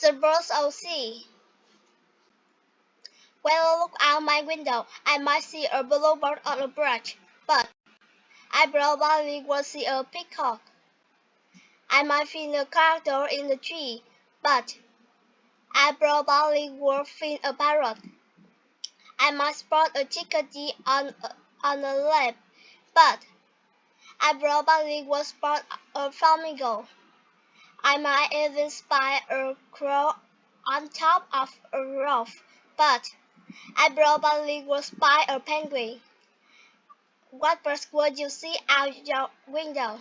The birds all see. When I look out my window, I might see a bluebird on a branch, but I probably won't see a peacock. I might find a cardinal in the tree, but I probably won't find a parrot. I might spot a chickadee on a lake, but I probably won't spot a flamingo. I might even spy a crow on top of a roof, but I probably won't spy a penguin. What birds would you see out your window?